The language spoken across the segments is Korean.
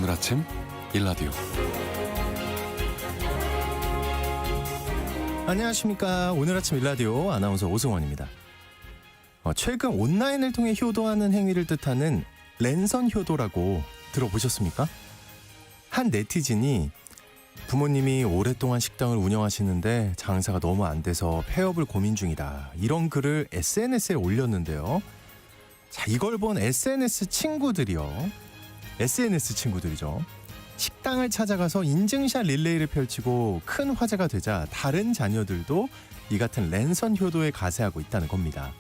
오늘 아침 일라디오. 안녕하십니까. 오늘 아침 일라디오 아나운서 오승원입니다. 최근 온라인을 통해 효도하는 행위를 뜻하는 랜선 효도라고 들어보셨습니까? 한 네티즌이 부모님이 오랫동안 식당을 운영하시는데 장사가 너무 안 돼서 폐업을 고민 중이다, 이런 글을 SNS에 올렸는데요. 자, 이걸 본 SNS 친구들이죠. 식당을 찾아가서 인증샷 릴레이를 펼치고 큰 화제가 되자 다른 자녀들도 이 같은 랜선 효도에 가세하고 있다는 겁니다.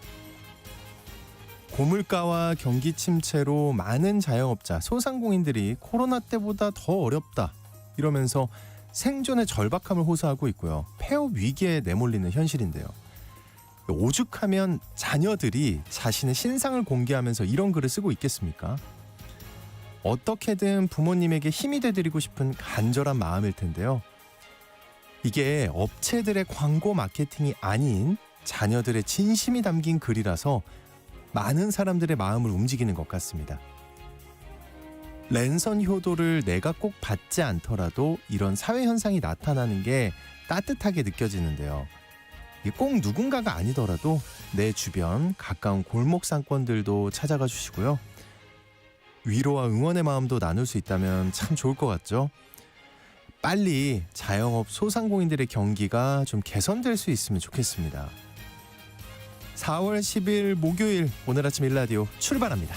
고물가와 경기 침체로 많은 자영업자, 소상공인들이 코로나 때보다 더 어렵다 이러면서 생존의 절박함을 호소하고 있고요. 폐업 위기에 내몰리는 현실인데요. 오죽하면 자녀들이 자신의 신상을 공개하면서 이런 글을 쓰고 있겠습니까? 어떻게든 부모님에게 힘이 돼드리고 싶은 간절한 마음일 텐데요. 이게 업체들의 광고 마케팅이 아닌 자녀들의 진심이 담긴 글이라서 많은 사람들의 마음을 움직이는 것 같습니다. 랜선 효도를 내가 꼭 받지 않더라도 이런 사회 현상이 나타나는 게 따뜻하게 느껴지는데요. 꼭 누군가가 아니더라도 내 주변 가까운 골목 상권들도 찾아가 주시고요. 위로와 응원의 마음도 나눌 수 있다면 참 좋을 것 같죠? 빨리 자영업 소상공인들의 경기가 좀 개선될 수 있으면 좋겠습니다. 4월 10일 목요일 오늘 아침 일라디오 출발합니다.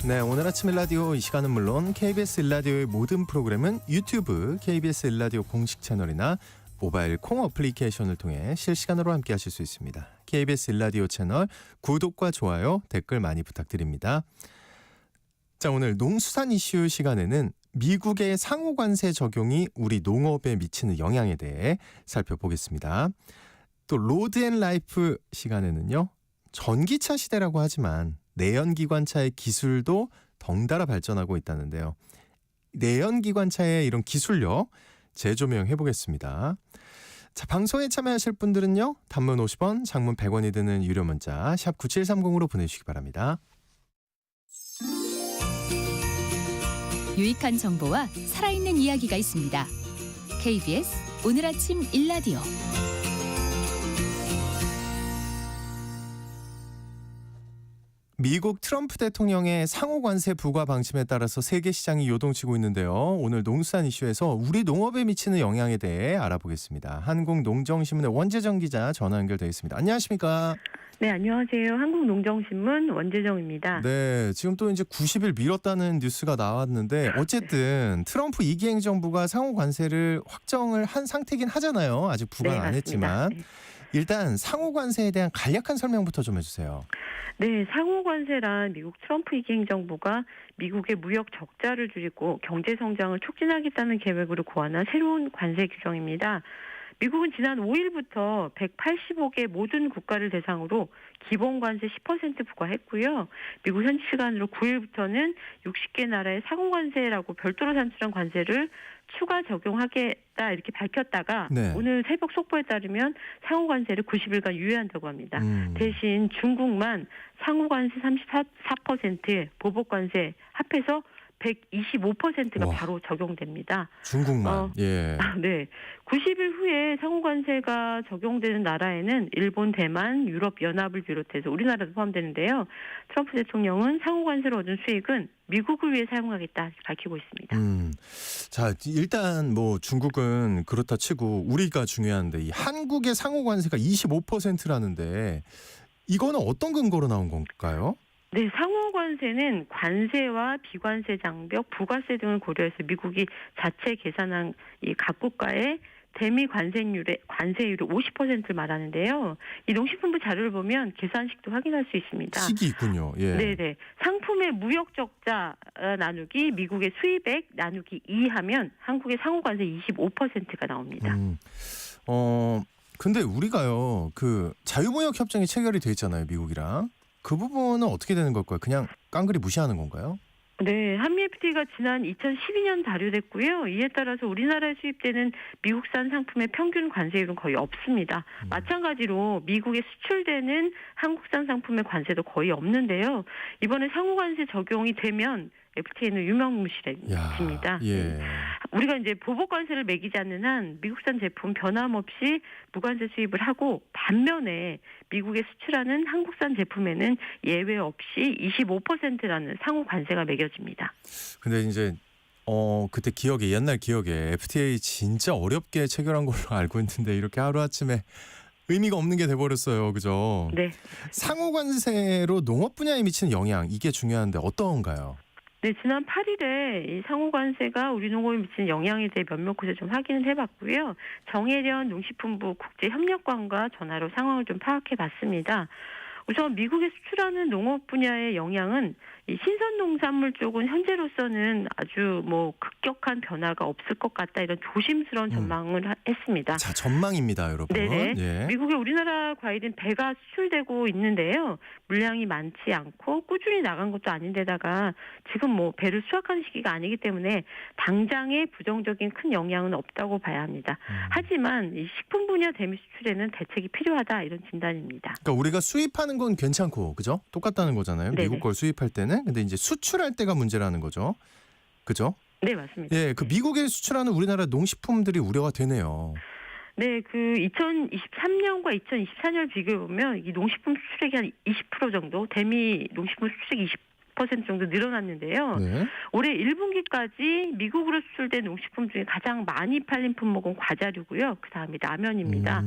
네, 오늘 아침 일라디오 이 시간은 물론 KBS 일라디오의 모든 프로그램은 유튜브 KBS 일라디오 공식 채널이나 모바일 콩 어플리케이션을 통해 실시간으로 함께 하실 수 있습니다. KBS 일라디오 채널 구독과 좋아요, 댓글 많이 부탁드립니다. 자, 오늘 농수산 이슈 시간에는 미국의 상호 관세 적용이 우리 농업에 미치는 영향에 대해 살펴보겠습니다. 또 로드 앤 라이프 시간에는요. 전기차 시대라고 하지만 내연기관차의 기술도 덩달아 발전하고 있다는데요. 내연기관차의 이런 기술력 재조명해 보겠습니다. 자, 방송에 참여하실 분들은요. 단문 50원, 장문 100원이 드는 유료 문자 샵 9730으로 보내주시기 바랍니다. 유익한 정보와 살아있는 이야기가 있습니다. KBS 오늘 아침 일라디오. 미국 트럼프 대통령의 상호 관세 부과 방침에 따라서 세계 시장이 요동치고 있는데요. 오늘 농수산 이슈에서 우리 농업에 미치는 영향에 대해 알아보겠습니다. 한국농정신문의 원재정 기자 전화 연결되어 있습니다. 안녕하십니까? 네, 안녕하세요. 한국농정신문 원재정입니다. 네, 지금 또 이제 90일 미뤘다는 뉴스가 나왔는데 어쨌든 트럼프 2기 행정부가 상호 관세를 확정을 한 상태긴 하잖아요. 아직 부과는 네, 안 했지만. 네. 일단 상호 관세에 대한 간략한 설명부터 좀 해주세요. 네, 상호 관세란 미국 트럼프 2기 행정부가 미국의 무역 적자를 줄이고 경제 성장을 촉진하겠다는 계획으로 고안한 새로운 관세 규정입니다. 미국은 지난 5일부터 185개 모든 국가를 대상으로 기본 관세 10% 부과했고요. 미국 현지 시간으로 9일부터는 60개 나라의 상호 관세라고 별도로 산출한 관세를 추가 적용하겠다 이렇게 밝혔다가 네. 오늘 새벽 속보에 따르면 상호 관세를 90일간 유예한다고 합니다. 대신 중국만 상호 관세 34%, 보복 관세 합해서 125%가 와. 바로 적용됩니다. 중국만. 예. 네. 90일 후에 상호관세가 적용되는 나라에는 일본, 대만, 유럽연합을 비롯해서 우리나라도 포함되는데요. 트럼프 대통령은 상호관세로 얻은 수익은 미국을 위해 사용하겠다 밝히고 있습니다. 자, 일단 뭐 중국은 그렇다 치고 우리가 중요한데 이 한국의 상호관세가 25%라는데 이거는 어떤 근거로 나온 건가요? 네, 상호관세는 관세와 비관세 장벽, 부가세 등을 고려해서 미국이 자체 계산한 이 각 국가의 대미 관세율의 50%를 말하는데요. 이 농식품부 자료를 보면 계산식도 확인할 수 있습니다. 식이 있군요. 예. 네네. 상품의 무역 적자 나누기 미국의 수입액 나누기 2하면 한국의 상호관세 25%가 나옵니다. 근데 우리가요, 그 자유무역 협정이 체결이 돼 있잖아요, 미국이랑. 그 부분은 어떻게 되는 걸까요? 그냥 깡그리 무시하는 건가요? 네, 한미 FTA가 지난 2012년 발효됐고요. 이에 따라서 우리나라에 수입되는 미국산 상품의 평균 관세율은 거의 없습니다. 마찬가지로 미국에 수출되는 한국산 상품의 관세도 거의 없는데요. 이번에 상호 관세 적용이 되면 FTA는 유명무실해집니다. 예. 우리가 이제 보복 관세를 매기지 않는 한 미국산 제품 변함없이 무관세 수입을 하고, 반면에 미국에 수출하는 한국산 제품에는 예외 없이 25%라는 상호 관세가 매겨집니다. 근데 이제 그때 옛날 기억에 FTA 진짜 어렵게 체결한 걸로 알고 있는데 이렇게 하루아침에 의미가 없는 게 돼버렸어요. 그죠? 네. 상호 관세로 농업 분야에 미치는 영향, 이게 중요한데 어떤가요? 네, 지난 8일에 이 상호 관세가 우리 농업에 미치는 영향에 대해 몇몇 곳에 좀 확인을 해봤고요. 정혜련 농식품부 국제협력관과 전화로 상황을 좀 파악해봤습니다. 우선 미국에 수출하는 농업 분야의 영향은 이 신선농산물 쪽은 현재로서는 아주 급격한 변화가 없을 것 같다, 이런 조심스러운 전망을 했습니다. 자, 전망입니다, 여러분. 네네. 예. 미국에 우리나라 과일인 배가 수출되고 있는데요. 물량이 많지 않고 꾸준히 나간 것도 아닌데다가 지금 배를 수확하는 시기가 아니기 때문에 당장의 부정적인 큰 영향은 없다고 봐야 합니다. 하지만 이 식품 분야 대미 수출에는 대책이 필요하다, 이런 진단입니다. 그러니까 우리가 수입하는 건 괜찮고, 그죠? 똑같다는 거잖아요. 네네. 미국 걸 수입할 때는. 근데 이제 수출할 때가 문제라는 거죠. 그죠? 네, 맞습니다. 예, 그 미국에 수출하는 우리나라 농식품들이 우려가 되네요. 네, 그 2023년과 2024년을 비교해 보면 이 농식품 수출액이 한 20% 정도, 대미 농식품 수출액이 20% 정도 늘어났는데요. 네. 올해 1분기까지 미국으로 수출된 농식품 중에 가장 많이 팔린 품목은 과자류고요. 그 다음이 라면입니다.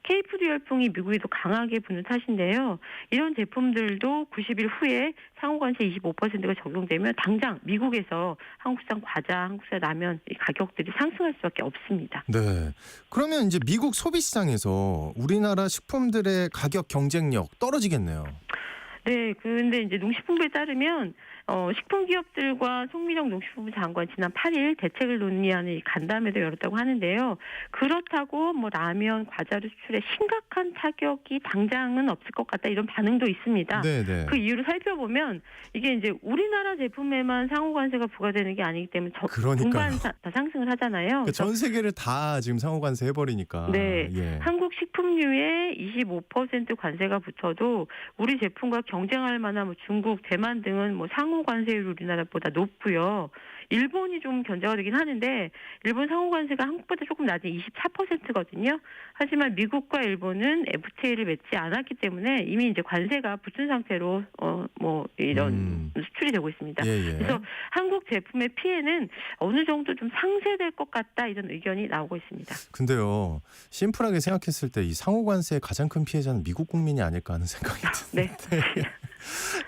케이푸드 열풍이 미국에도 강하게 부는 탓인데요. 이런 제품들도 90일 후에 상호관세 25%가 적용되면 당장 미국에서 한국산 과자, 한국산 라면 가격들이 상승할 수밖에 없습니다. 네. 그러면 이제 미국 소비시장에서 우리나라 식품들의 가격 경쟁력 떨어지겠네요. 네, 근데 이제 농식품부에 따르면 식품기업들과 송미령 농식품부 장관 지난 8일 대책을 논의하는 이 간담회도 열었다고 하는데요. 그렇다고 라면, 과자류 수출에 심각한 타격이 당장은 없을 것 같다, 이런 반응도 있습니다. 네네. 그 이유를 살펴보면 이게 이제 우리나라 제품에만 상호관세가 부과되는 게 아니기 때문에 그러니까요. 다 상승을 하잖아요. 전 세계를 다 지금 상호관세 해버리니까. 네, 예. 한국 식품류에 25% 관세가 붙어도 우리 제품과 경쟁할 만한 중국, 대만 등은 상호 관세율이 우리나라보다 높고요. 일본이 좀 견제가 되긴 하는데 일본 상호 관세가 한국보다 조금 낮은 24%거든요. 하지만 미국과 일본은 FTA를 맺지 않았기 때문에 이미 이제 관세가 붙은 상태로 이런 수출이 되고 있습니다. 예. 그래서 한국 제품의 피해는 어느 정도 좀 상쇄될 것 같다, 이런 의견이 나오고 있습니다. 근데요, 심플하게 생각했을 때 이 상호관세의 가장 큰 피해자는 미국 국민이 아닐까 하는 생각이 드는데. 네.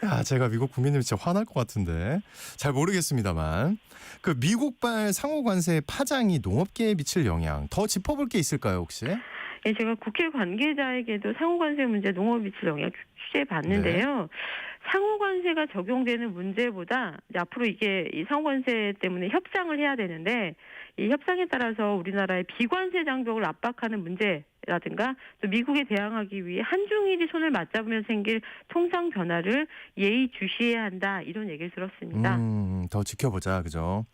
야, 제가 미국 국민이면 진짜 화날 것 같은데. 잘 모르겠습니다만. 그 미국발 상호관세의 파장이 농업계에 미칠 영향, 더 짚어볼 게 있을까요, 혹시? 예, 제가 국회 관계자에게도 상호관세 문제, 농업에 미칠 영향 취재해 봤는데요. 상호관세가 적용되는 문제보다 앞으로 이게 이 상호관세 때문에 협상을 해야 되는데, 이 협상에 따라서 우리나라의 비관세 장벽을 압박하는 문제라든가 또 미국에 대항하기 위해 한중일이 손을 맞잡으면 생길 통상 변화를 예의주시해야 한다, 이런 얘기를 들었습니다. 더 지켜보자, 그죠?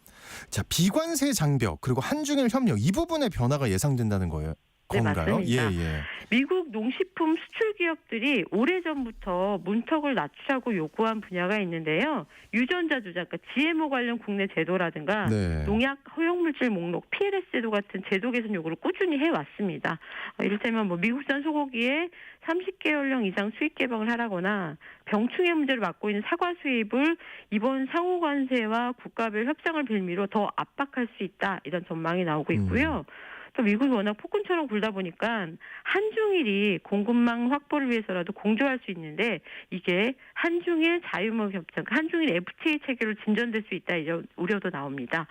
자, 비관세 장벽 그리고 한중일 협력, 이 부분의 변화가 예상된다는 거예요. 네, 건가요? 맞습니다. 예. 미국 농식품 수출 기업들이 오래전부터 문턱을 낮추라고 요구한 분야가 있는데요. 유전자 조작, 그러니까 GMO 관련 국내 제도라든가 네. 농약 허용물질 목록, PLS 제도 같은 제도 개선 요구를 꾸준히 해왔습니다. 이를테면 미국산 소고기에 30개월령 이상 수입 개방을 하라거나 병충해 문제를 맡고 있는 사과 수입을 이번 상호관세와 국가별 협상을 빌미로 더 압박할 수 있다, 이런 전망이 나오고 있고요. 또 미국이 워낙 폭군처럼 굴다 보니까 한중일이 공급망 확보를 위해서라도 공조할 수 있는데 이게 한중일 자유무역 협정, 한중일 FTA 체결로 진전될 수 있다, 이런 우려도 나옵니다.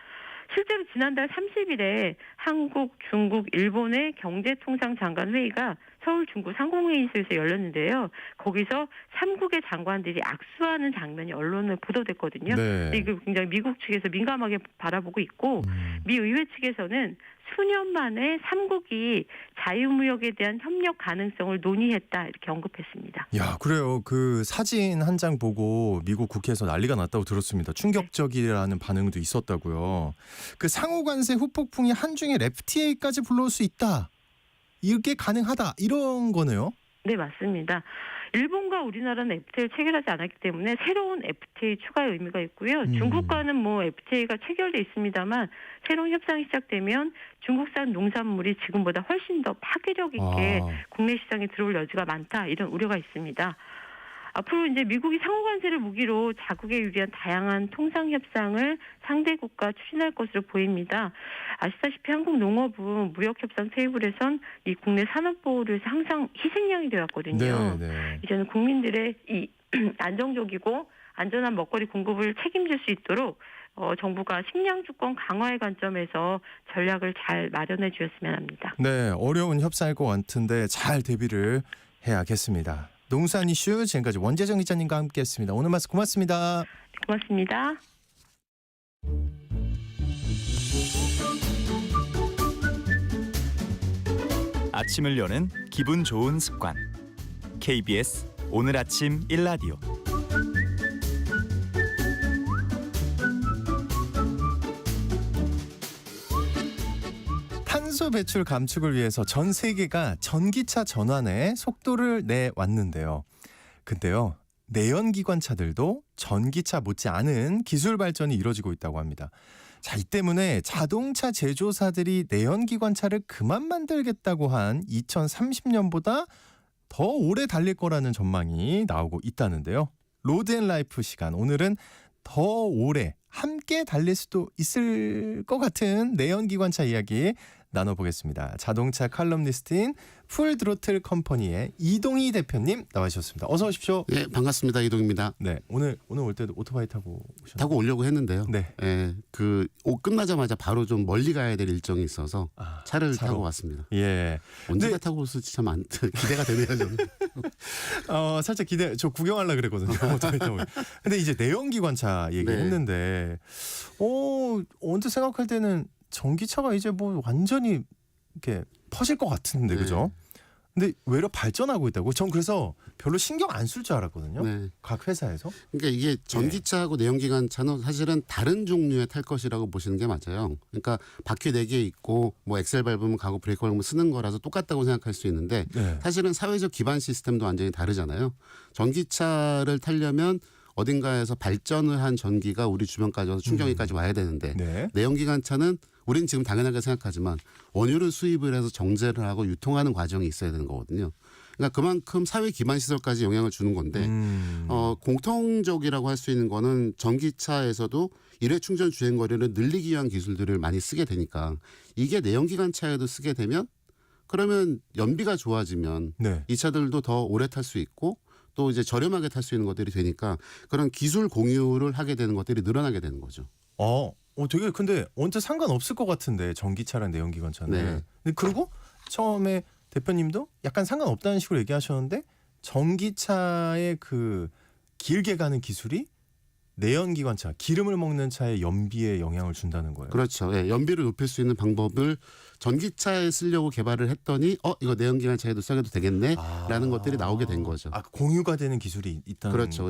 실제로 지난달 30일에 한국, 중국, 일본의 경제통상장관 회의가 서울 중구 상공회의소에서 열렸는데요. 거기서 3국의 장관들이 악수하는 장면이 언론에 보도됐거든요. 네. 이거 굉장히 미국 측에서 민감하게 바라보고 있고 미 의회 측에서는 수년 만에 3국이 자유무역에 대한 협력 가능성을 논의했다 이렇게 언급했습니다. 야, 그래요. 그 사진 한 장 보고 미국 국회에서 난리가 났다고 들었습니다. 충격적이라는 반응도 있었다고요. 그 상호 관세 후폭풍이 한중일 FTA까지 불러올 수 있다. 이게 가능하다. 이런 거네요. 네, 맞습니다. 일본과 우리나라는 FTA를 체결하지 않았기 때문에 새로운 FTA 추가의 의미가 있고요. 중국과는 뭐 FTA가 체결돼 있습니다만 새로운 협상이 시작되면 중국산 농산물이 지금보다 훨씬 더 파괴력 있게 국내 시장에 들어올 여지가 많다 이런 우려가 있습니다. 앞으로 이제 미국이 상호 관세를 무기로 자국에 유리한 다양한 통상 협상을 상대국과 추진할 것으로 보입니다. 아시다시피 한국 농업은 무역 협상 테이블에선 이 국내 산업 보호를 위해서 항상 희생양이 되었거든요. 네. 이제는 국민들의 이 안정적이고 안전한 먹거리 공급을 책임질 수 있도록 정부가 식량 주권 강화의 관점에서 전략을 잘 마련해 주셨으면 합니다. 네, 어려운 협상일 것 같은데 잘 대비를 해야겠습니다. 농산 이슈 지금까지 원재정 기자님과 함께했습니다. 오늘 말씀 고맙습니다. 고맙습니다. 아침을 여는 기분 좋은 습관. KBS 오늘 아침 1라디오. 탄소 배출 감축을 위해서 전 세계가 전기차 전환에 속도를 내왔는데요. 근데요, 내연기관차들도 전기차 못지않은 기술 발전이 이뤄지고 있다고 합니다. 자, 이 때문에 자동차 제조사들이 내연기관차를 그만 만들겠다고 한 2030년보다 더 오래 달릴 거라는 전망이 나오고 있다는데요. 로드앤라이프 시간, 오늘은 더 오래 함께 달릴 수도 있을 것 같은 내연기관차 이야기 나눠보겠습니다. 자동차 칼럼니스트인 풀드로틀 컴퍼니의 이동희 대표님 나와주셨습니다. 어서 오십시오. 네, 반갑습니다. 이동입니다. 네, 오늘 올 때도 오토바이 타고 오셨나요? 타고 오려고 했는데요. 네. 끝나자마자 바로 좀 멀리 가야 될 일정이 있어서 차를 타고 왔습니다. 예. 언제가 타고 올지 참 기대가 되네요. 저는. 살짝 저 구경하려고 그랬거든요. 오토바이 타고. 근데 이제 내연기관차 얘기했는데, 언제 생각할 때는 전기차가 이제 뭐 완전히 이렇게 퍼질 것 같은데, 그죠? 근데 외려 발전하고 있다고? 전 그래서 별로 신경 안 쓸 줄 알았거든요. 네. 각 회사에서. 그러니까 이게 전기차하고 내연기관차는 사실은 다른 종류의 탈 것이라고 보시는 게 맞아요. 그러니까 바퀴 4개 있고 뭐 엑셀 밟으면 가고 브레이크 밟으면 쓰는 거라서 똑같다고 생각할 수 있는데 사실은 사회적 기반 시스템도 완전히 다르잖아요. 전기차를 타려면 어딘가에서 발전을 한 전기가 우리 주변까지 와서 충전기까지 와야 되는데 내연기관차는 우리는 지금 당연하게 생각하지만 원유를 수입을 해서 정제를 하고 유통하는 과정이 있어야 되는 거거든요. 그러니까 그만큼 사회 기반 시설까지 영향을 주는 건데 공통적이라고 할 수 있는 거는 전기차에서도 일회 충전 주행 거리를 늘리기 위한 기술들을 많이 쓰게 되니까 이게 내연기관차에도 쓰게 되면 그러면 연비가 좋아지면 이 차들도 더 오래 탈 수 있고 또 이제 저렴하게 탈 수 있는 것들이 되니까 그런 기술 공유를 하게 되는 것들이 늘어나게 되는 거죠. 되게 근데 언제 상관없을 것 같은데 전기차랑 내연기관차는. 근데 그리고 처음에 대표님도 약간 상관없다는 식으로 얘기하셨는데 전기차의 그 길게 가는 기술이 내연기관차, 기름을 먹는 차의 연비에 영향을 준다는 거예요. 그렇죠. 연비를 높일 수 있는 방법을 전기차에 쓰려고 개발을 했더니 이거 내연기관차에도 써도 되겠네라는 것들이 나오게 된 거죠. 공유가 되는 기술이 있다는. 그렇죠.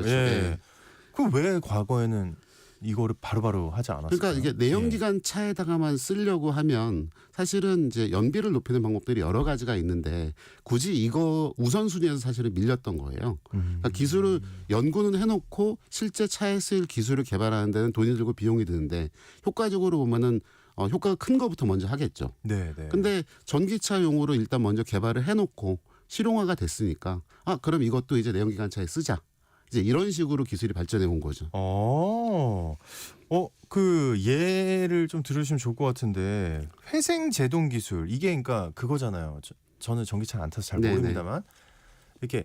그럼 왜 과거에는 이거를 바로바로 하지 않았을까요? 그러니까 이게 내연기관차에다가만 쓰려고 하면 사실은 이제 연비를 높이는 방법들이 여러 가지가 있는데 굳이 이거 우선순위에서 사실은 밀렸던 거예요. 그러니까 기술을 연구는 해놓고 실제 차에 쓸 기술을 개발하는 데는 돈이 들고 비용이 드는데 효과적으로 보면은 효과가 큰 거부터 먼저 하겠죠. 근데 전기차용으로 일단 먼저 개발을 해놓고 실용화가 됐으니까 그럼 이것도 이제 내연기관차에 쓰자. 이제 이런 식으로 기술이 발전해 온 거죠. 그 예를 좀 들으시면 좋을 것 같은데 회생 제동 기술 이게 그러니까 그거잖아요. 저는 전기차를 안 타서 잘 모릅니다만 이렇게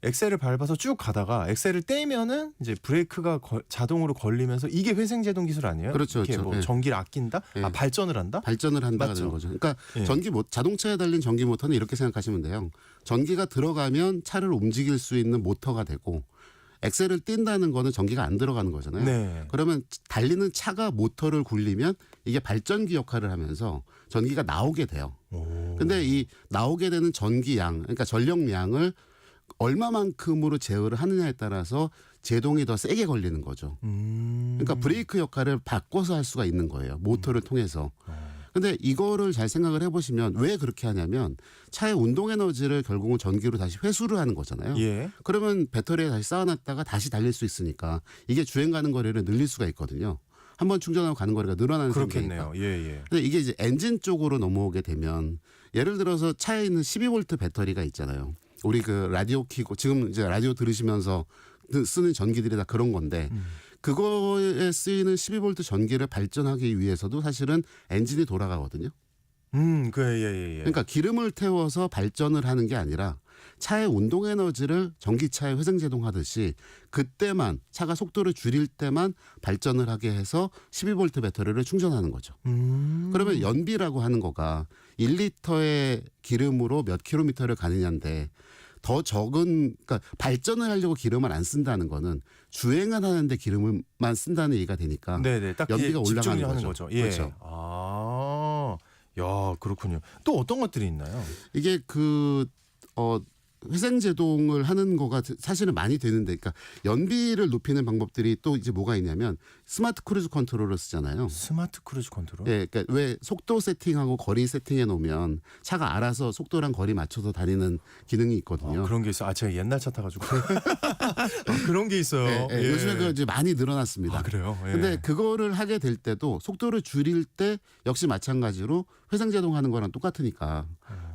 엑셀을 밟아서 쭉 가다가 엑셀을 떼면은 이제 브레이크가 자동으로 걸리면서 이게 회생 제동 기술 아니에요? 그렇죠. 이렇게 뭐 전기를 아낀다? 발전을 한다? 발전을 한다가 되는 거죠. 그러니까 자동차에 달린 전기 모터는 이렇게 생각하시면 돼요. 전기가 들어가면 차를 움직일 수 있는 모터가 되고 엑셀을 뗀다는 거는 전기가 안 들어가는 거잖아요. 그러면 달리는 차가 모터를 굴리면 이게 발전기 역할을 하면서 전기가 나오게 돼요. 오. 근데 이 나오게 되는 전기양, 그러니까 전력량을 얼마만큼으로 제어를 하느냐에 따라서 제동이 더 세게 걸리는 거죠. 그러니까 브레이크 역할을 바꿔서 할 수가 있는 거예요. 모터를 통해서. 근데 이거를 잘 생각을 해보시면 왜 그렇게 하냐면 차의 운동 에너지를 결국은 전기로 다시 회수를 하는 거잖아요. 예. 그러면 배터리에 다시 쌓아놨다가 다시 달릴 수 있으니까 이게 주행 가는 거리를 늘릴 수가 있거든요. 한번 충전하고 가는 거리가 늘어나는 셈이니까. 그렇겠네요. 예. 근데 이게 이제 엔진 쪽으로 넘어오게 되면 예를 들어서 차에 있는 12V 배터리가 있잖아요. 우리 그 라디오 켜고 지금 이제 라디오 들으시면서 쓰는 전기들이 다 그런 건데 그거에 쓰이는 12V 전기를 발전하기 위해서도 사실은 엔진이 돌아가거든요. 예. 그러니까 기름을 태워서 발전을 하는 게 아니라 차의 운동 에너지를 전기차에 회생제동하듯이 그때만 차가 속도를 줄일 때만 발전을 하게 해서 12V 배터리를 충전하는 거죠. 그러면 연비라고 하는 거가 1리터의 기름으로 몇 킬로미터를 가느냐인데 더 적은 그러니까 발전을 하려고 기름을 안 쓴다는 거는 주행을 하는데 기름만 쓴다는 얘기가 되니까 네네. 딱 연비가 올라가는 집중하는 거죠. 예. 그렇죠. 야, 그렇군요. 또 어떤 것들이 있나요? 이게 회생제동을 하는 거가 사실은 많이 되는데, 그러니까 연비를 높이는 방법들이 또 이제 뭐가 있냐면 스마트 크루즈 컨트롤을 쓰잖아요. 스마트 크루즈 컨트롤. 예, 그러니까 왜 속도 세팅하고 거리 세팅해 놓으면 차가 알아서 속도랑 거리 맞춰서 다니는 기능이 있거든요. 그런 게 있어. 제가 옛날 차 타가지고 그런 게 있어요. 예. 요즘에 그 이제 많이 늘어났습니다. 그래요. 예. 근데 그거를 하게 될 때도 속도를 줄일 때 역시 마찬가지로 회생제동하는 거랑 똑같으니까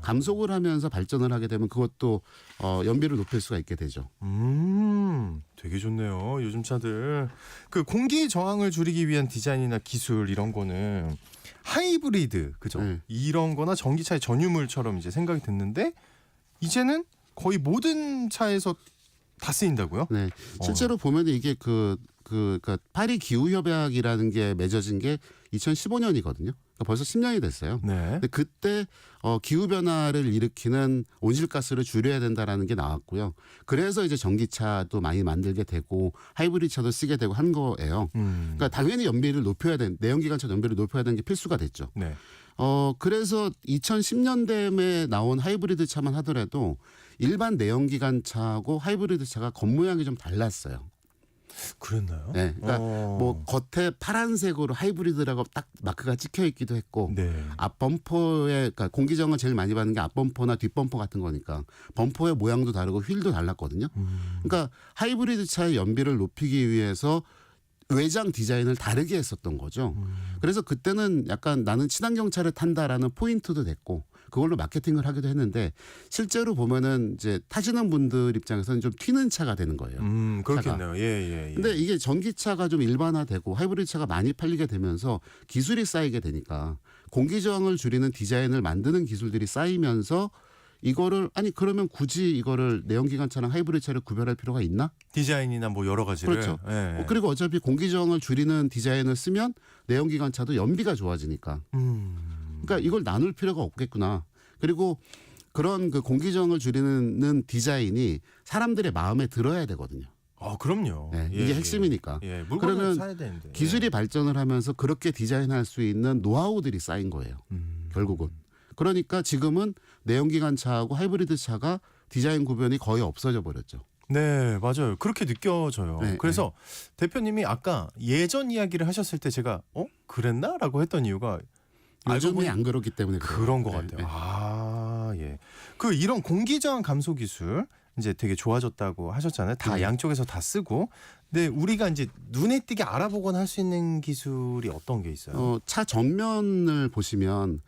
감속을 하면서 발전을 하게 되면 그것도 연비를 높일 수가 있게 되죠. 되게 좋네요. 요즘 차들 그 공기 저항을 줄이기 위한 디자인이나 기술 이런 거는 하이브리드 그죠? 네. 이런 거나 전기차의 전유물처럼 이제 생각이 됐는데 이제는 거의 모든 차에서 다 쓰인다고요? 네, 실제로 보면 이게 그러니까 파리 기후 협약이라는 게 맺어진 게 2015년이거든요. 그러니까 벌써 10년이 됐어요. 네. 근데 그때 기후 변화를 일으키는 온실가스를 줄여야 된다라는 게 나왔고요. 그래서 이제 전기차도 많이 만들게 되고 하이브리드 차도 쓰게 되고 한 거예요. 그러니까 당연히 연비를 높여야 되는 내연기관차 연비를 높여야 되는 게 필수가 됐죠. 네. 그래서 2010년대에 나온 하이브리드 차만 하더라도 일반 내연기관차하고 하이브리드 차가 겉모양이 좀 달랐어요. 그랬나요? 네, 그러니까 뭐 겉에 파란색으로 하이브리드라고 딱 마크가 찍혀 있기도 했고 네. 앞 범퍼에 그러니까 공기저항을 제일 많이 받는 게 앞 범퍼나 뒷 범퍼 같은 거니까 범퍼의 모양도 다르고 휠도 달랐거든요. 그러니까 하이브리드 차의 연비를 높이기 위해서 외장 디자인을 다르게 했었던 거죠. 그래서 그때는 약간 나는 친환경차를 탄다라는 포인트도 됐고 그걸로 마케팅을 하기도 했는데 실제로 보면은 이제 타시는 분들 입장에서는 좀 튀는 차가 되는 거예요. 그렇겠네요. 예. 근데 이게 전기차가 좀 일반화되고 하이브리드 차가 많이 팔리게 되면서 기술이 쌓이게 되니까 공기 저항을 줄이는 디자인을 만드는 기술들이 쌓이면서 이거를 그러면 굳이 이거를 내연기관차랑 하이브리드 차를 구별할 필요가 있나? 디자인이나 뭐 여러 가지를. 그렇죠. 예. 그리고 어차피 공기 저항을 줄이는 디자인을 쓰면 내연기관차도 연비가 좋아지니까. 그러니까 이걸 나눌 필요가 없겠구나. 그리고 그런 그 공기 저항을 줄이는 디자인이 사람들의 마음에 들어야 되거든요. 그럼요. 네, 이게 핵심이니까. 물건을 그러면 사야 되는데. 기술이 발전을 하면서 그렇게 디자인할 수 있는 노하우들이 쌓인 거예요. 결국은. 그러니까 지금은 내연기관차하고 하이브리드 차가 디자인 구별이 거의 없어져 버렸죠. 네, 맞아요. 그렇게 느껴져요. 네, 그래서 대표님이 아까 예전 이야기를 하셨을 때 제가 그랬나라고 했던 이유가 요즘에 안 그렇기 때문에 그런 것 네, 같아요. 네. 예. 그 이런 공기저항 감소 기술 이제 되게 좋아졌다고 하셨잖아요. 다 네. 양쪽에서 다 쓰고. 근데 우리가 이제 눈에 띄게 알아보거나 할 수 있는 기술이 어떤 게 있어요? 차 전면을 보시면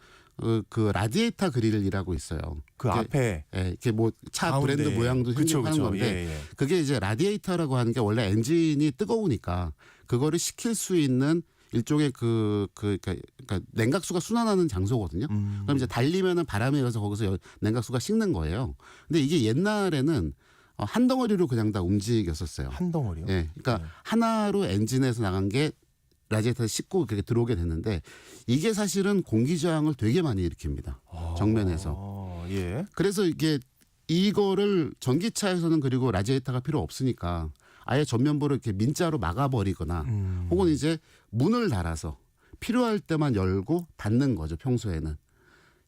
그 라디에이터 그릴이라고 있어요. 그 앞에 이렇게 뭐 차 가운데. 브랜드 모양도 그쵸, 생기고 하는 건데 예. 그게 이제 라디에이터라고 하는 게 원래 엔진이 뜨거우니까 그거를 식힐 수 있는 일종의 그러니까 냉각수가 순환하는 장소거든요. 그럼 이제 달리면은 바람이 일어서 거기서 냉각수가 식는 거예요. 근데 이게 옛날에는 한 덩어리로 그냥 다 움직였었어요. 한 덩어리요? 예. 그러니까 하나로 엔진에서 나간 게 라디에이터에 싣고 그렇게 들어오게 됐는데 이게 사실은 공기 저항을 되게 많이 일으킵니다. 정면에서. 예. 그래서 이거를 전기차에서는 그리고 라디에이터가 필요 없으니까 아예 전면부를 이렇게 민자로 막아버리거나 혹은 이제 문을 달아서 필요할 때만 열고 닫는 거죠. 평소에는.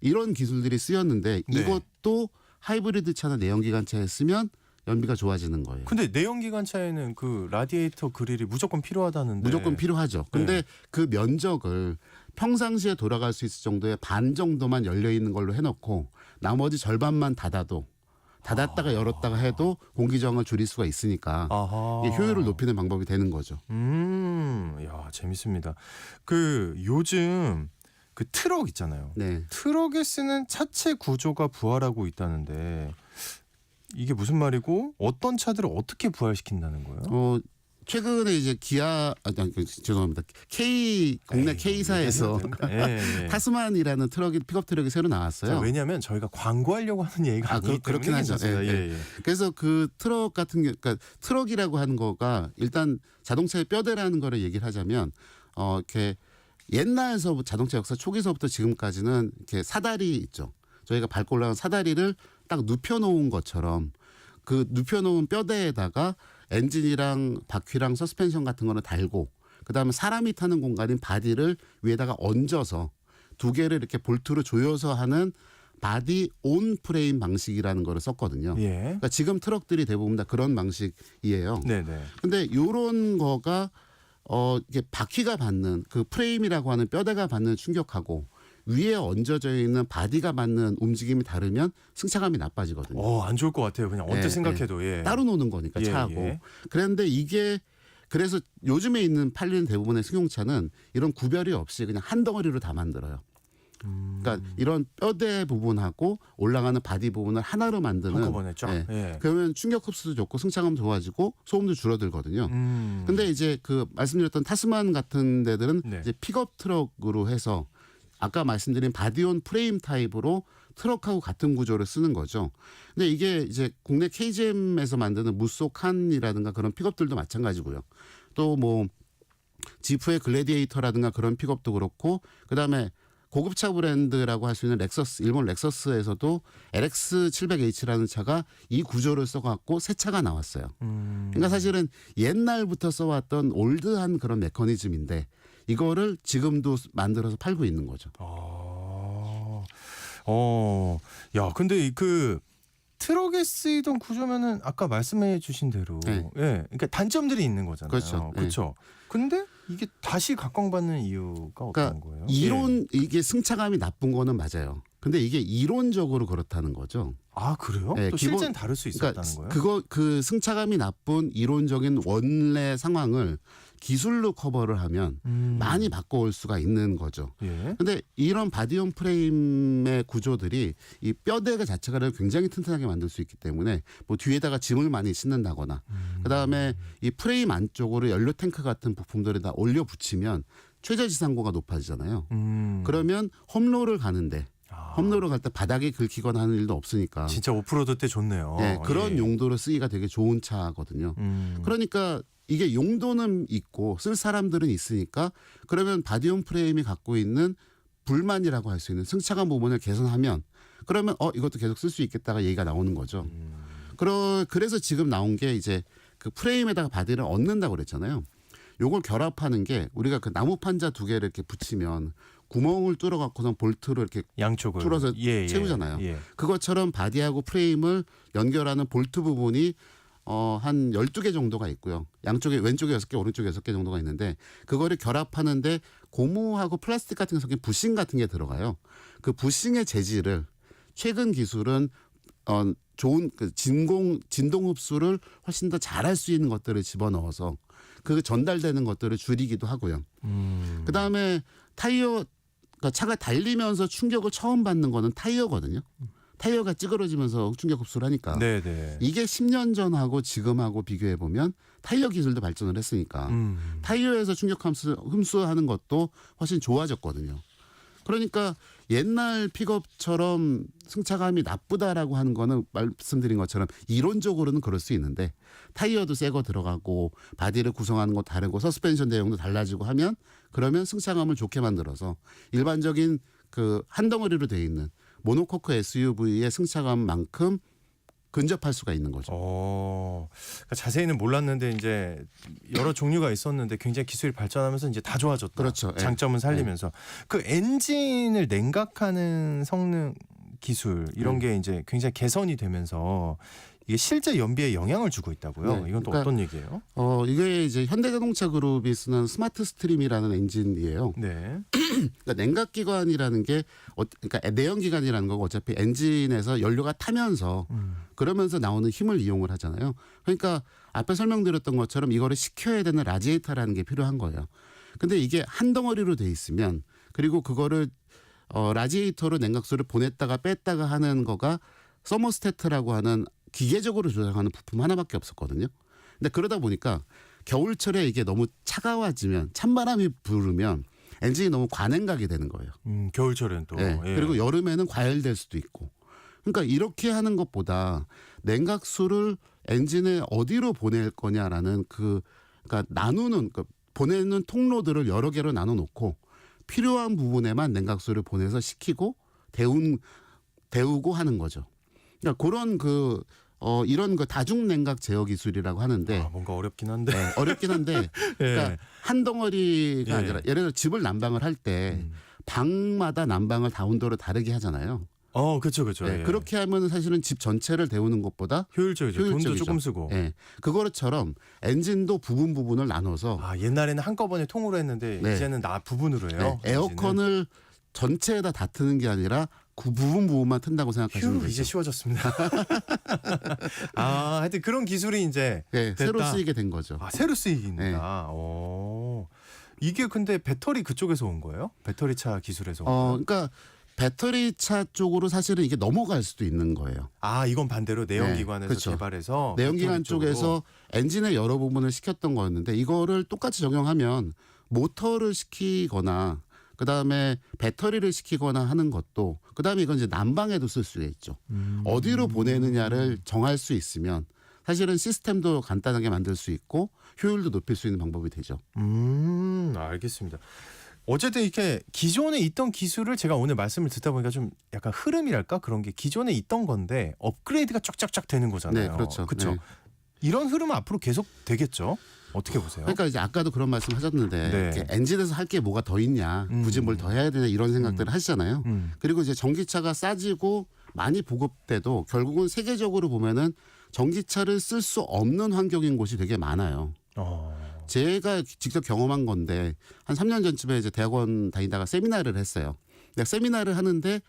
이런 기술들이 쓰였는데 네. 이것도 하이브리드 차나 내연기관차에 쓰면 연비가 좋아지는 거예요. 근데 내연기관차에는 그 라디에이터 그릴이 무조건 필요하다는데. 무조건 필요하죠. 근데 네. 그 면적을 평상시에 돌아갈 수 있을 정도의 반 정도만 열려 있는 걸로 해놓고 나머지 절반만 닫았다가 열었다가 해도 공기 저항을 줄일 수가 있으니까 아하. 이게 효율을 높이는 방법이 되는 거죠. 야, 재밌습니다. 그 요즘 그 트럭 있잖아요. 네. 트럭에 쓰는 차체 구조가 부활하고 있다는데 이게 무슨 말이고 어떤 차들을 어떻게 부활시킨다는 거예요? 최근에 이제 죄송합니다. 국내 K사에서 예. 타스만이라는 픽업 트럭이 새로 나왔어요. 왜냐하면 저희가 광고하려고 하는 얘기가 아니기 그렇긴 때문에 하죠. 괜찮습니다. 예. 그래서 그 트럭 같은 그러니까 트럭이라고 하는 거가 일단 자동차의 뼈대라는 거를 얘기를 하자면 이렇게 옛날서 자동차 역사 초기서부터 지금까지는 이렇게 사다리 있죠. 저희가 밟고 올라간 사다리를 딱 눕혀놓은 것처럼 그 눕혀놓은 뼈대에다가 엔진이랑 바퀴랑 서스펜션 같은 거는 달고 그다음에 사람이 타는 공간인 바디를 위에다가 얹어서 두 개를 이렇게 볼트로 조여서 하는 바디 온 프레임 방식이라는 거를 썼거든요. 예. 그러니까 지금 트럭들이 대부분 다 그런 방식이에요. 네네. 근데 요런 거가 이게 바퀴가 받는 그 프레임이라고 하는 뼈대가 받는 충격하고 위에 얹어져 있는 바디가 받는 움직임이 다르면 승차감이 나빠지거든요. 안 좋을 것 같아요. 그냥 언뜻 예, 생각해도. 예. 따로 노는 거니까 예, 차하고. 예. 그런데 이게 그래서 요즘에 팔리는 대부분의 승용차는 이런 구별이 없이 그냥 한 덩어리로 다 만들어요. 그러니까 이런 뼈대 부분하고 올라가는 바디 부분을 하나로 만드는. 한꺼번에 쫙. 예. 예. 그러면 충격 흡수도 좋고 승차감 좋아지고 소음도 줄어들거든요. 근데 이제 그 말씀드렸던 타스만 같은 데들은 네. 이제 픽업 트럭으로 해서 아까 말씀드린 바디온 프레임 타입으로 트럭하고 같은 구조를 쓰는 거죠. 근데 이게 이제 국내 KGM에서 만드는 무쏘칸이라든가 그런 픽업들도 마찬가지고요. 또 뭐 지프의 글래디에이터라든가 그런 픽업도 그렇고 그다음에 고급차 브랜드라고 할 수 있는 렉서스, 일본 렉서스에서도 LX700H라는 차가 이 구조를 써갖고 새 차가 나왔어요. 그러니까 사실은 옛날부터 써왔던 올드한 그런 메커니즘인데 이거를 지금도 만들어서 팔고 있는 거죠. 야, 근데 그 트럭에 쓰이던 구조면은 아까 말씀해 주신 대로 네. 예. 그러니까 단점들이 있는 거잖아요. 그렇죠. 그렇죠. 근데 이게 다시 각광받는 이유가 어떤 그러니까 거예요? 이게 승차감이 나쁜 거는 맞아요. 근데 이게 이론적으로 그렇다는 거죠. 아, 그래요? 네, 또 실제는 다를 수 있었다는 그러니까 거예요? 그 승차감이 나쁜 이론적인 원래 상황을 기술로 커버를 하면 많이 바꿔올 수가 있는 거죠. 예. 근데 이런 바디온 프레임의 구조들이 이 뼈대가 자체가 굉장히 튼튼하게 만들 수 있기 때문에 뭐 뒤에다가 짐을 많이 싣는다거나 그다음에 이 프레임 안쪽으로 연료 탱크 같은 부품들을 다 올려 붙이면 최저지상고가 높아지잖아요. 그러면 홈로를 가는데 홈로를 갈 때 바닥에 긁히거나 하는 일도 없으니까 진짜 오프로드 때 좋네요. 네, 그런 예. 용도로 쓰기가 되게 좋은 차거든요. 그러니까 이게 용도는 있고 쓸 사람들은 있으니까 그러면 바디온 프레임이 갖고 있는 불만이라고 할 수 있는 승차감 부분을 개선하면 그러면 이것도 계속 쓸 수 있겠다가 얘기가 나오는 거죠. 그래서 지금 나온 게 이제 그 프레임에다가 바디를 얹는다고 그랬잖아요. 요걸 결합하는 게 우리가 그 나무 판자 두 개를 이렇게 붙이면 구멍을 뚫어 갖고선 볼트로 이렇게 양쪽을 뚫어서 채우잖아요. 예. 그것처럼 바디하고 프레임을 연결하는 볼트 부분이 한 12개 정도가 있고요. 양쪽에 왼쪽에 6개, 오른쪽에 6개 정도가 있는데 그거를 결합하는데 고무하고 플라스틱 같은 게 섞인 부싱 같은 게 들어가요. 그 부싱의 재질을 최근 기술은 좋은 그 진동 흡수를 훨씬 더 잘할 수 있는 것들을 집어넣어서 그 전달되는 것들을 줄이기도 하고요. 그다음에 타이어 그러니까 차가 달리면서 충격을 처음 받는 거는 타이어거든요. 타이어가 찌그러지면서 충격 흡수를 하니까. 네네. 이게 10년 전하고 지금하고 비교해 보면 타이어 기술도 발전을 했으니까 타이어에서 충격 흡수하는 것도 훨씬 좋아졌거든요. 그러니까 옛날 픽업처럼 승차감이 나쁘다라고 하는 거는 말씀드린 것처럼 이론적으로는 그럴 수 있는데 타이어도 새 거 들어가고 바디를 구성하는 거 다르고 서스펜션 내용도 달라지고 하면 그러면 승차감을 좋게 만들어서 일반적인 그 한 덩어리로 돼 있는 모노코크 SUV의 승차감만큼 근접할 수가 있는 거죠. 그러니까 자세히는 몰랐는데 이제 여러 종류가 있었는데 굉장히 기술이 발전하면서 이제 다 좋아졌다. 그렇죠. 장점은 살리면서 그 엔진을 냉각하는 성능 기술 이런 게 이제 굉장히 개선이 되면서 이게 실제 연비에 영향을 주고 있다고요. 네, 이건 또 그러니까 어떤 얘기예요? 이게 이제 현대자동차 그룹이 쓰는 스마트 스트림이라는 엔진이에요. 네. 그러니까 냉각기관이라는 게 그러니까 내연기관이라는 거고 어차피 엔진에서 연료가 타면서 그러면서 나오는 힘을 이용을 하잖아요. 그러니까 앞에 설명드렸던 것처럼 이거를 식혀야 되는 라지에이터라는 게 필요한 거예요. 근데 이게 한 덩어리로 돼 있으면 그리고 그거를 라지에이터로 냉각수를 보냈다가 뺐다가 하는 거가 서머스태트라고 하는 기계적으로 조작하는 부품 하나밖에 없었거든요. 근데 그러다 보니까 겨울철에 이게 너무 차가워지면 찬바람이 불으면 엔진이 너무 과냉각이 되는 거예요. 겨울철엔 또. 네. 예. 그리고 여름에는 과열될 수도 있고. 그러니까 이렇게 하는 것보다 냉각수를 엔진에 어디로 보낼 거냐라는 그러니까 나누는 보내는 통로들을 여러 개로 나눠 놓고 필요한 부분에만 냉각수를 보내서 식히고 데우고 하는 거죠. 그러니까 그런 이런 다중 냉각 제어 기술이라고 하는데 뭔가 어렵긴 한데. 네, 어렵긴 한데 그러니까 한 덩어리가 아니라 예를 들어 집을 난방을 할 때 방마다 난방을 다운도를 다르게 하잖아요. 그렇죠. 네, 예. 그렇게 하면 사실은 집 전체를 데우는 것보다 효율적이죠. 돈도 효율적이죠. 조금 쓰고. 네, 그거처럼 엔진도 부분을 나눠서 옛날에는 한꺼번에 통으로 했는데 네. 이제는 부분으로 해요. 네, 에어컨을 전체에다 다 트는 게 아니라 그 부분만 튼다고 생각하시면 되죠. 이제 쉬워졌습니다. 하여튼 그런 기술이 이제 네, 새로 쓰이게 된 거죠. 새로 쓰이긴다. 이게 근데 배터리 그쪽에서 온 거예요? 배터리차 기술에서 온 거예요? 그러니까 배터리차 쪽으로 사실은 이게 넘어갈 수도 있는 거예요. 이건 반대로 내연기관에서 그렇죠. 개발해서 내연기관 쪽에서 엔진의 여러 부분을 시켰던 거였는데 이거를 똑같이 적용하면 모터를 시키거나 그다음에 배터리를 시키거나 하는 것도 그다음에 이건 이제 난방에도 쓸 수가 있죠. 어디로 보내느냐를 정할 수 있으면 사실은 시스템도 간단하게 만들 수 있고 효율도 높일 수 있는 방법이 되죠. 알겠습니다. 어쨌든 이렇게 기존에 있던 기술을 제가 오늘 말씀을 듣다 보니까 좀 약간 흐름이랄까 그런 게 기존에 있던 건데 업그레이드가 쫙쫙쫙 되는 거잖아요. 네, 그렇죠. 그렇죠. 네. 이런 흐름은 앞으로 계속 되겠죠. 어떻게 보세요? 그러니까 이제 아까도 그런 말씀 하셨는데 네. 이렇게 엔진에서 할 게 뭐가 더 있냐, 굳이 뭘 더 해야 되냐 이런 생각들을 하시잖아요. 그리고 이제 전기차가 싸지고 많이 보급돼도 결국은 세계적으로 보면은 전기차를 쓸 수 없는 환경인 곳이 되게 많아요. 제가 직접 경험한 건데 한 3년 전쯤에 이제 대학원 다니다가 세미나를 했어요. 세미나를 하는데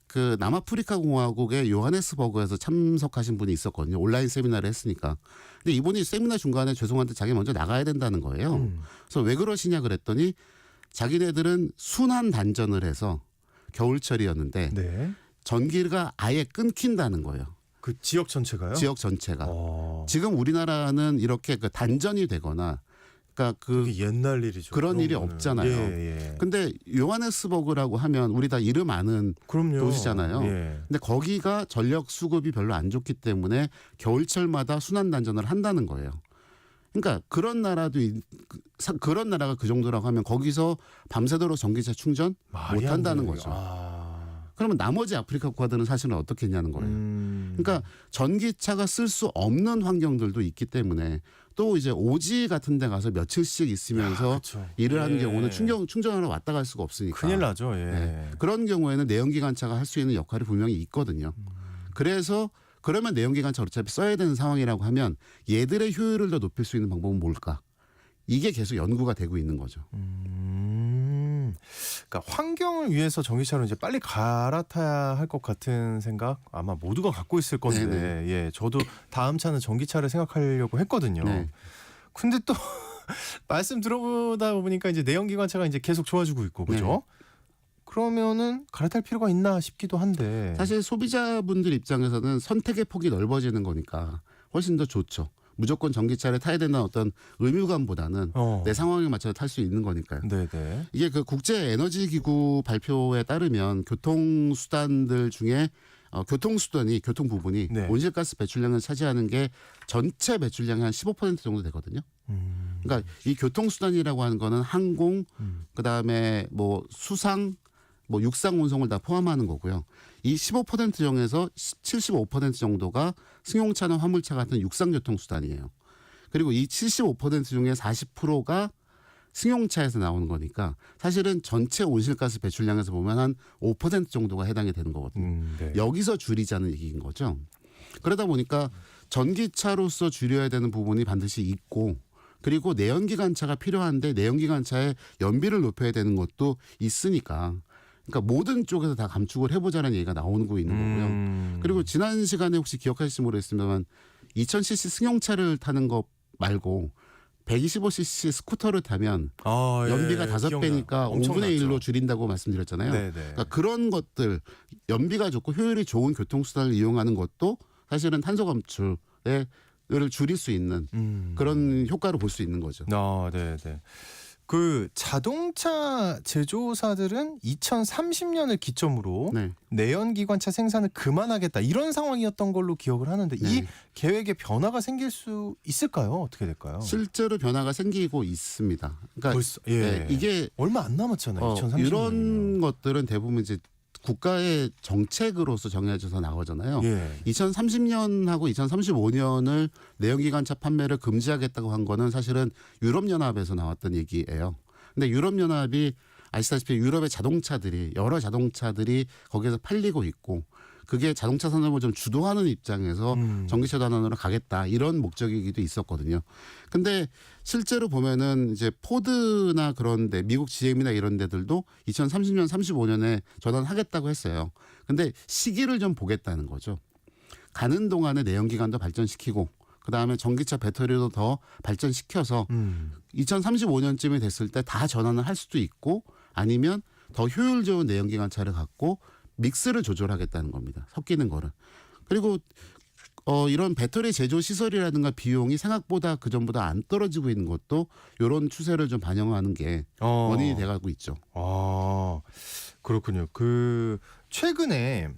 그 남아프리카 공화국의 요하네스버그에서 참석하신 분이 있었거든요. 온라인 세미나를 했으니까. 근데 이분이 세미나 중간에 죄송한데 자기 먼저 나가야 된다는 거예요. 그래서 왜 그러시냐 그랬더니 자기네들은 순환 단전을 해서 겨울철이었는데 네. 전기가 아예 끊긴다는 거예요. 그 지역 전체가요? 지역 전체가. 지금 우리나라는 이렇게 단전이 되거나 그러니까 그게 옛날 일이죠. 그런 일이 거는. 없잖아요. 예. 근데 요하네스버그라고 하면 우리 다 이름 아는 그럼요. 도시잖아요. 예. 근데 거기가 전력 수급이 별로 안 좋기 때문에 겨울철마다 순환 단전을 한다는 거예요. 그러니까 그런 나라가 그 정도라고 하면 거기서 밤새도록 전기차 충전 못 한다는 거죠. 그러면 나머지 아프리카 국가들은 사실은 어떻게 했냐는 거예요. 그러니까 전기차가 쓸 수 없는 환경들도 있기 때문에 또 이제 오지 같은 데 가서 며칠씩 있으면서 그렇죠. 일을 하는 경우는 충전하러 왔다 갈 수가 없으니까. 큰일 나죠. 예. 네. 그런 경우에는 내연기관차가 할 수 있는 역할이 분명히 있거든요. 그래서 그러면 내연기관차 어차피 써야 되는 상황이라고 하면 얘들의 효율을 더 높일 수 있는 방법은 뭘까? 이게 계속 연구가 되고 있는 거죠. 그러니까 환경을 위해서 전기차로 이제 빨리 갈아타야 할 것 같은 생각 아마 모두가 갖고 있을 건데, 네네. 예, 저도 다음 차는 전기차를 생각하려고 했거든요. 네. 근데 또 말씀 들어보다 보니까 이제 내연기관차가 이제 계속 좋아지고 있고, 그죠? 네. 그러면은 갈아탈 필요가 있나 싶기도 한데. 사실 소비자분들 입장에서는 선택의 폭이 넓어지는 거니까 훨씬 더 좋죠. 무조건 전기차를 타야 되는 어떤 의무감보다는 내 상황에 맞춰서 탈 수 있는 거니까요. 네네. 이게 그 국제 에너지 기구 발표에 따르면 교통수단들 중에 교통 부분이 네. 온실가스 배출량을 차지하는 게 전체 배출량의 한 15% 정도 되거든요. 그러니까 이 교통수단이라고 하는 거는 항공, 그다음에 뭐 수상, 뭐 육상 운송을 다 포함하는 거고요. 이 15% 중에서 75% 정도가 승용차나 화물차 같은 육상 교통 수단이에요. 그리고 이 75% 중에 40%가 승용차에서 나오는 거니까 사실은 전체 온실가스 배출량에서 보면 한 5% 정도가 해당이 되는 거거든요. 네. 여기서 줄이자는 얘기인 거죠. 그러다 보니까 전기차로서 줄여야 되는 부분이 반드시 있고 그리고 내연기관차가 필요한데 내연기관차의 연비를 높여야 되는 것도 있으니까 그러니까 모든 쪽에서 다 감축을 해보자는 얘기가 나오고 있는 거고요. 그리고 지난 시간에 혹시 기억하실지 모르겠습니다만 2000cc 승용차를 타는 것 말고 125cc 스쿠터를 타면 연비가 5배니까 5분의 1로 줄인다고 말씀드렸잖아요. 그러니까 그런 것들 연비가 좋고 효율이 좋은 교통수단을 이용하는 것도 사실은 탄소 감축을 줄일 수 있는 그런 효과를 볼 수 있는 거죠. 네. 그 자동차 제조사들은 2030년을 기점으로 네. 내연기관차 생산을 그만하겠다 이런 상황이었던 걸로 기억을 하는데 네. 이 계획에 변화가 생길 수 있을까요? 어떻게 될까요? 실제로 변화가 생기고 있습니다. 그러니까 벌써 네, 이게 얼마 안 남았잖아요. 2030년 이런 것들은 대부분 이제 국가의 정책으로서 정해져서 나오잖아요. 2030년하고 2035년을 내연기관차 판매를 금지하겠다고 한 거는 사실은 유럽연합에서 나왔던 얘기예요. 근데 유럽연합이 아시다시피 유럽의 자동차들이 여러 자동차들이 거기에서 팔리고 있고 그게 자동차 산업을 좀 주도하는 입장에서 전기차 단원으로 가겠다 이런 목적이기도 있었거든요. 근데 실제로 보면은 이제 포드나 그런데 미국 GM이나 이런 데들도 2030년, 35년에 전환하겠다고 했어요. 근데 시기를 좀 보겠다는 거죠. 가는 동안에 내연기관도 발전시키고 그다음에 전기차 배터리도 더 발전시켜서 2035년쯤이 됐을 때 다 전환을 할 수도 있고 아니면 더 효율 좋은 내연기관차를 갖고 믹스를 조절하겠다는 겁니다. 섞이는 거를. 그리고 이런 배터리 제조 시설이라든가 비용이 생각보다 그전보다 안 떨어지고 있는 것도 이런 추세를 좀 반영하는 게 원인이 돼가고 있죠. 그렇군요. 그 최근에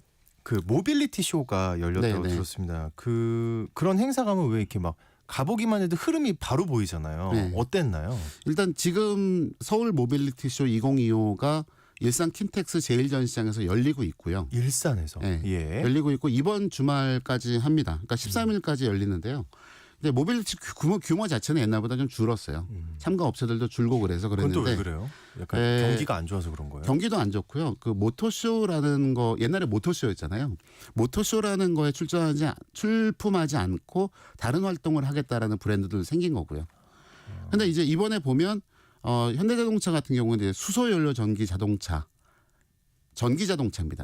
그 모빌리티 쇼가 열렸다고 네네. 들었습니다. 그런 행사 가면 왜 이렇게 막 가보기만 해도 흐름이 바로 보이잖아요. 네. 어땠나요? 일단 지금 서울 모빌리티 쇼 2025가 일산 킨텍스 제1전시장에서 열리고 있고요. 일산에서. 네. 열리고 있고 이번 주말까지 합니다. 그러니까 13일까지 열리는데요. 근데 모빌리티 규모 자체는 옛날보다 좀 줄었어요. 참가 업체들도 줄고 그래서 그건 또 왜 그랬는데 그래요? 약간 경기가 안 좋아서 그런 거예요? 경기도 안 좋고요. 그 모터쇼라는 거 옛날에 모터쇼였잖아요. 모터쇼라는 거에 출품하지 않고 다른 활동을 하겠다라는 브랜드들 생긴 거고요. 근데 이제 이번에 보면 현대자동차 같은 경우는 이제 수소연료 전기 자동차입니다.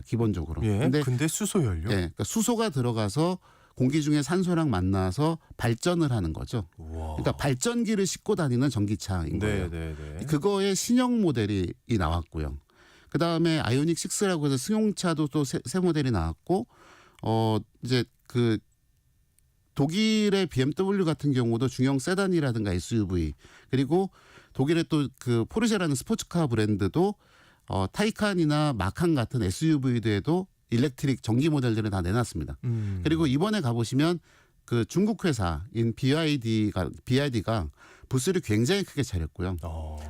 기본적으로. 근데 수소연료? 그러니까 수소가 들어가서 공기 중에 산소랑 만나서 발전을 하는 거죠. 우와. 그러니까 발전기를 싣고 다니는 전기차인 거예요. 그거의 신형 모델이 나왔고요. 그다음에 아이오닉 6라고 해서 승용차도 또 새 모델이 나왔고 이제 그 독일의 BMW 같은 경우도 중형 세단이라든가 SUV 그리고 독일의 또 그 포르쉐라는 스포츠카 브랜드도 타이칸이나 마칸 같은 SUV들에도 일렉트릭 전기 모델들을 다 내놨습니다. 그리고 이번에 가보시면 그 중국 회사인 BYD가 부스를 굉장히 크게 차렸고요.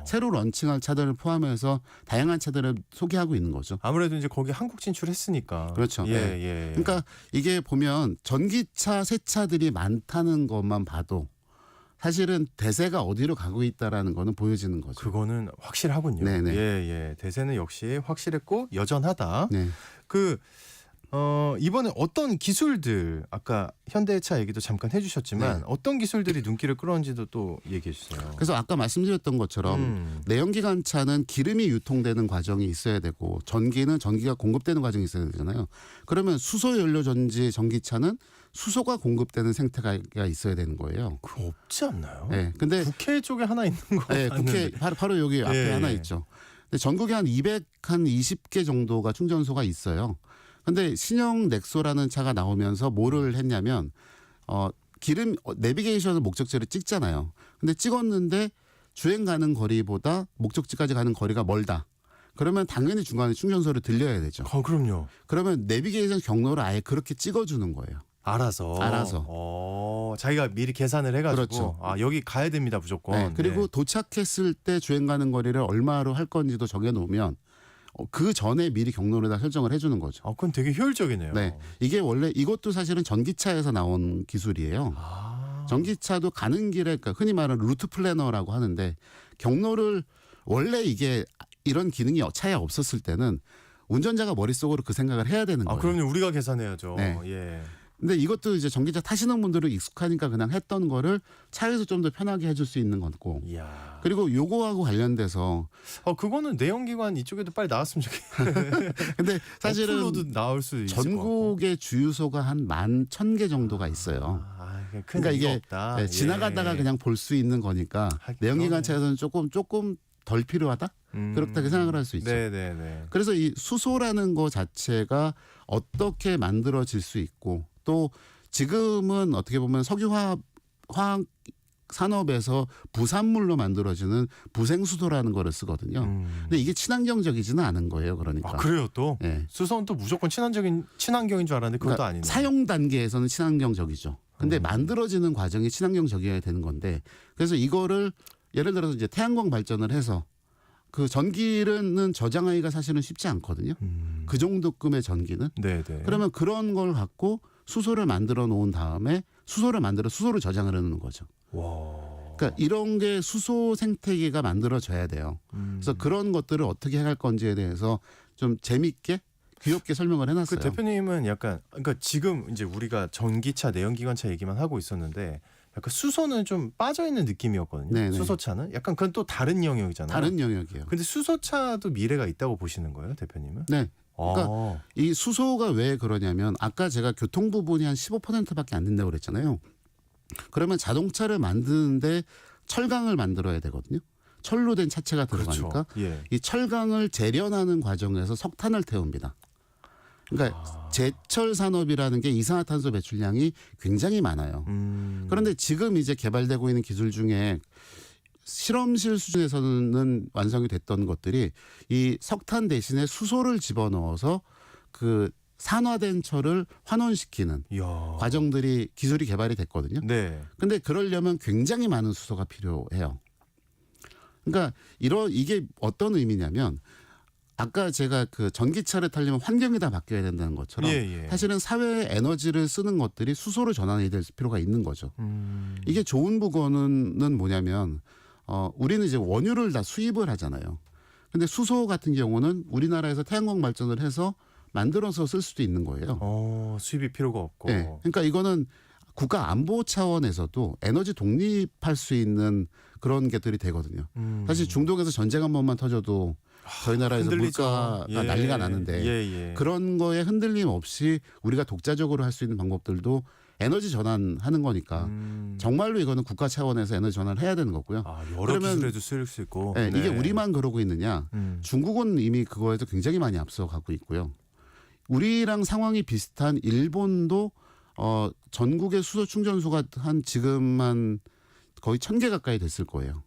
새로 런칭할 차들을 포함해서 다양한 차들을 소개하고 있는 거죠. 아무래도 이제 거기 한국 진출했으니까. 그렇죠. 그러니까 이게 보면 전기차 새 차들이 많다는 것만 봐도 사실은 대세가 어디로 가고 있다라는 거는 보여지는 거죠. 그거는 확실하군요. 대세는 역시 확실했고 여전하다. 이번에 어떤 기술들 아까 현대차 얘기도 잠깐 해주셨지만 어떤 기술들이 눈길을 끌었는지도 또 얘기해 주세요. 그래서 아까 말씀드렸던 것처럼 내연기관차는 기름이 유통되는 과정이 있어야 되고 전기가 공급되는 과정이 있어야 되잖아요. 그러면 수소연료 전지 전기차는 수소가 공급되는 생태가 있어야 되는 거예요. 그거 없지 않나요? 근데 국회 쪽에 하나 있는 거 같은데. 국회 바로 여기 앞에 하나 있죠. 근데 전국에 한 220개 정도가 충전소가 있어요. 근데 신형 넥소라는 차가 나오면서 뭐를 했냐면 내비게이션을 목적지를 찍잖아요. 근데 찍었는데 주행 가는 거리보다 목적지까지 가는 거리가 멀다. 그러면 당연히 중간에 충전소를 들려야 되죠. 그럼요. 그러면 내비게이션 경로를 아예 그렇게 찍어주는 거예요. 알아서. 자기가 미리 계산을 해가지고 그렇죠. 여기 가야 됩니다 무조건. 그리고 도착했을 때 주행 가는 거리를 얼마로 할 건지도 정해놓으면 그 전에 미리 경로를 다 설정을 해주는 거죠. 그건 되게 효율적이네요. 네, 이게 원래 이것도 사실은 전기차에서 나온 기술이에요. 전기차도 가는 길에 그러니까 흔히 말하는 루트 플래너라고 하는데 경로를 원래 이게 이런 기능이 차에 없었을 때는 운전자가 머릿속으로 그 생각을 해야 되는 거예요. 그럼요. 우리가 계산해야죠. 네. 예. 근데 이것도 이제 전기차 타시는 분들은 익숙하니까 그냥 했던 거를 차에서 좀 더 편하게 해줄 수 있는 거고. 이야. 그리고 요거하고 관련돼서 그거는 내연기관 이쪽에도 빨리 나왔으면 좋겠어요. 근데 사실은 어플로도 나올 수 있을 것 같고. 전국의 주유소가 한 11,000개 정도가 있어요. 큰 그러니까 이거 이게 없다. 네, 지나가다가 그냥 볼 수 있는 거니까 내연기관 차에서는 조금 덜 필요하다? 그렇게 생각을 할 수 있죠. 네네네. 그래서 이 수소라는 거 자체가 어떻게 만들어질 수 있고 또 지금은 어떻게 보면 석유화학 산업에서 부산물로 만들어지는 부생수소라는 거를 쓰거든요. 근데 이게 친환경적이지는 않은 거예요. 그러니까. 그래요 또? 네. 수소는 또 무조건 친환경인 줄 알았는데 그것도 그러니까 아니네. 사용 단계에서는 친환경적이죠. 근데 만들어지는 과정이 친환경적이어야 되는 건데 그래서 이거를 예를 들어서 이제 태양광 발전을 해서 그 전기는 저장하기가 사실은 쉽지 않거든요. 그 정도급의 전기는. 네네. 그러면 그런 걸 갖고 수소를 만들어 놓은 다음에 수소를 저장을 해놓는 거죠. 와. 그러니까 이런 게 수소 생태계가 만들어져야 돼요. 그래서 그런 것들을 어떻게 해갈 건지에 대해서 좀 재밌게 귀엽게 설명을 해놨어요. 그 대표님은 약간 그러니까 지금 이제 우리가 전기차, 내연기관차 얘기만 하고 있었는데 약간 수소는 좀 빠져 있는 느낌이었거든요. 네네. 수소차는 약간 그건 또 다른 영역이잖아요. 다른 영역이에요. 근데 수소차도 미래가 있다고 보시는 거예요, 대표님은? 네. 그러니까 아. 이 수소가 왜 그러냐면 아까 제가 교통 부분이 한 15%밖에 안 된다고 그랬잖아요. 그러면 자동차를 만드는데 철강을 만들어야 되거든요. 철로 된 차체가 들어가니까 그렇죠. 예. 이 철강을 재련하는 과정에서 석탄을 태웁니다. 그러니까 제철 산업이라는 게 이산화탄소 배출량이 굉장히 많아요. 그런데 지금 이제 개발되고 있는 기술 중에 실험실 수준에서는 완성이 됐던 것들이 이 석탄 대신에 수소를 집어넣어서 그 산화된 철을 환원시키는 이야. 과정들이 기술이 개발이 됐거든요. 네. 근데 그러려면 굉장히 많은 수소가 필요해요. 그러니까 이게 어떤 의미냐면 아까 제가 그 전기차를 타려면 환경이 다 바뀌어야 된다는 것처럼 예. 사실은 사회의 에너지를 쓰는 것들이 수소를 전환해야 될 필요가 있는 거죠. 이게 좋은 부분은 뭐냐면 우리는 이제 원유를 다 수입을 하잖아요. 근데 수소 같은 경우는 우리나라에서 태양광 발전을 해서 만들어서 쓸 수도 있는 거예요. 수입이 필요가 없고. 네. 그러니까 이거는 국가 안보 차원에서도 에너지 독립할 수 있는 그런 것들이 되거든요. 사실 중동에서 전쟁 한 번만 터져도 저희 나라에서 흔들리죠. 물가가 난리가 나는데 그런 거에 흔들림 없이 우리가 독자적으로 할 수 있는 방법들도 에너지 전환하는 거니까 정말로 이거는 국가 차원에서 에너지 전환을 해야 되는 거고요. 여러 그러면 기술에도 쓸 수 있고. 네, 이게 우리만 그러고 있느냐. 중국은 이미 그거에서 굉장히 많이 앞서가고 있고요. 우리랑 상황이 비슷한 일본도 전국의 수소 충전소가 지금 한 거의 1,000개 가까이 됐을 거예요.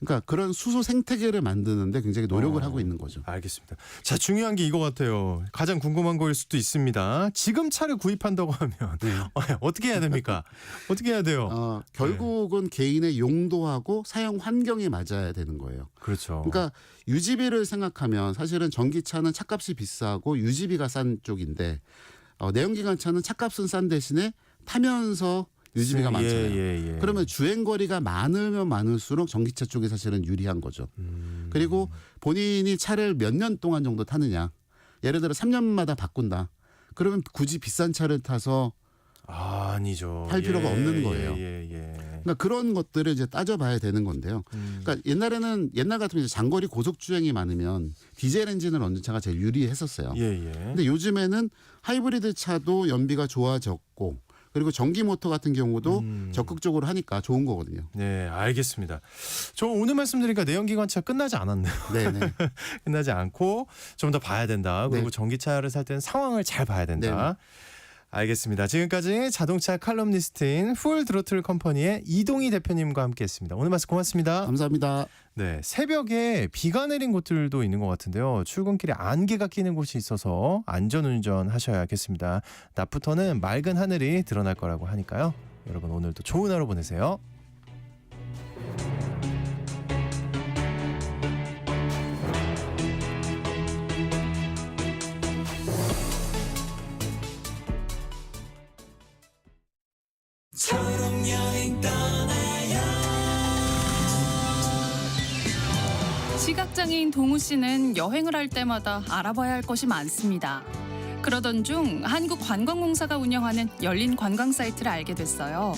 그러니까 그런 수소 생태계를 만드는데 굉장히 노력을 하고 있는 거죠. 알겠습니다. 자, 중요한 게 이거 같아요. 가장 궁금한 거일 수도 있습니다. 지금 차를 구입한다고 하면 어떻게 해야 됩니까? 어떻게 해야 돼요? 결국은 개인의 용도하고 사용 환경이 맞아야 되는 거예요. 그렇죠. 그러니까 유지비를 생각하면 사실은 전기차는 차값이 비싸고 유지비가 싼 쪽인데 내연기관차는 차값은 싼 대신에 타면서 유지비가 많잖아요. 그러면 주행거리가 많으면 많을수록 전기차 쪽이 사실은 유리한 거죠. 그리고 본인이 차를 몇 년 동안 정도 타느냐. 예를 들어 3년마다 바꾼다. 그러면 굳이 비싼 차를 타서 아니죠. 할 필요가 없는 거예요. 그러니까 그런 것들을 이제 따져봐야 되는 건데요. 그러니까 옛날 같으면 이제 장거리 고속 주행이 많으면 디젤 엔진을 넣는 차가 제일 유리했었어요. 근데 요즘에는 하이브리드 차도 연비가 좋아졌고 그리고 전기 모터 같은 경우도 적극적으로 하니까 좋은 거거든요. 네, 알겠습니다. 저 오늘 말씀드리니까 내연기관차 끝나지 않았네요. 네네. 끝나지 않고 좀 더 봐야 된다. 그리고 전기차를 살 때는 상황을 잘 봐야 된다. 네네. 알겠습니다. 지금까지 자동차 칼럼니스트인 풀 드로틀 컴퍼니의 이동희 대표님과 함께했습니다. 오늘 말씀 고맙습니다. 감사합니다. 네, 새벽에 비가 내린 곳들도 있는 것 같은데요. 출근길에 안개가 끼는 곳이 있어서 안전운전 하셔야겠습니다. 낮부터는 맑은 하늘이 드러날 거라고 하니까요. 여러분 오늘도 좋은 하루 보내세요. 시각장애인 동우 씨는 여행을 할 때마다 알아봐야 할 것이 많습니다. 그러던 중 한국관광공사가 운영하는 열린 관광 사이트를 알게 됐어요.